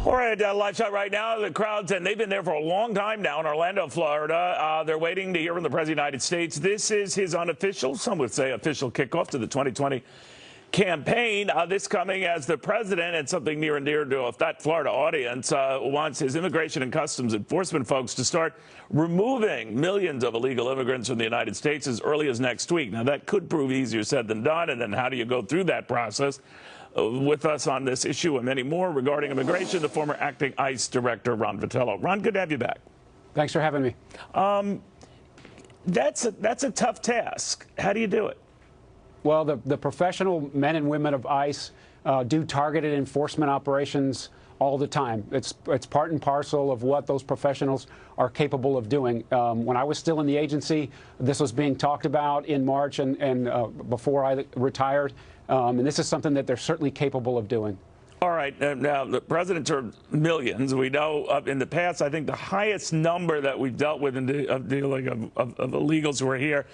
All right, live shot right now. The crowds, and they've been there for a long time now in Orlando, Florida. They're waiting to hear from the President of the United States. This is his unofficial, some would say official kickoff to the 2020 campaign. This coming as the president, and something near and dear to that Florida audience, wants his immigration and customs enforcement folks to start removing millions of illegal immigrants from the United States as early as next week. Now, that could prove easier said than done, and then how do you go through that process? With us on this issue and many more regarding immigration, the former acting ICE director, Ron Vitiello. Ron, good to have you back. Thanks for having me. That's a tough task. How do you do it? Well, the professional men and women of ICE do targeted enforcement operations all the time. It's part and parcel of what those professionals are capable of doing. When I was still in the agency, this was being talked about in March and before I retired. And this is something that they're certainly capable of doing. All right. Now, the presidents are millions. We know in the past, I think the highest number that we've dealt with of dealing of illegals who are here,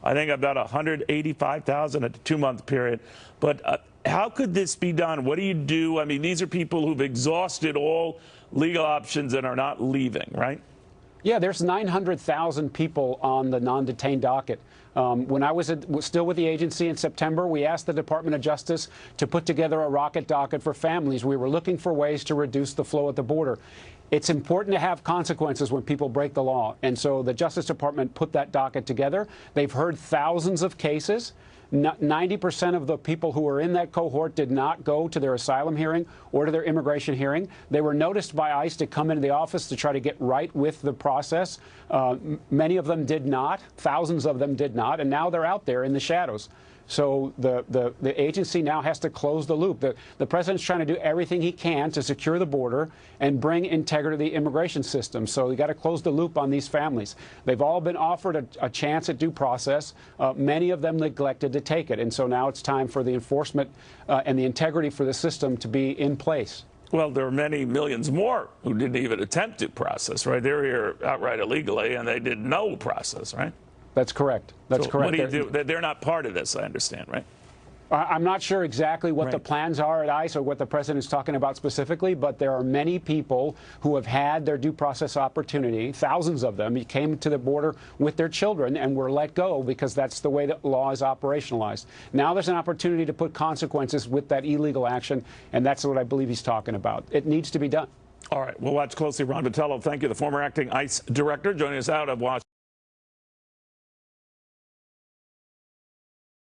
I think about 185,000 at the 2-month period. But how could this be done? What do you do? I mean, these are people who've exhausted all legal options and are not leaving, right? Yeah, there's 900,000 people on the non-detained docket. When I was still with the agency in September, we asked the Department of Justice to put together a rocket docket for families. We were looking for ways to reduce the flow at the border. It's important to have consequences when people break the law. And so the Justice Department put that docket together. They've heard thousands of cases. 90% of the people who were in that cohort did not go to their asylum hearing or to their immigration hearing. They were noticed by ICE to come into the office to try to get right with the process. Many of them did not. Thousands of them did not. And now they're out there in the shadows. So the agency now has to close the loop. The president's trying to do everything he can to secure the border and bring integrity to the immigration system. So we got to close the loop on these families. They've all been offered a chance at due process. Many of them neglected to take it. And so now it's time for the enforcement and the integrity for the system to be in place. Well, there are many millions more who didn't even attempt due process, right? They're here outright illegally, and they did no process, right? That's correct. That's correct. What do you do? They're not part of this, I understand, right? I'm not sure exactly what the plans are at ICE or what the president's talking about specifically, but there are many people who have had their due process opportunity, thousands of them. Came to the border with their children and were let go because that's the way that law is operationalized. Now there's an opportunity to put consequences with that illegal action, and that's what I believe he's talking about. It needs to be done. All right. We'll watch closely. Ron Vitiello, thank you, the former acting ICE director, joining us out of Washington.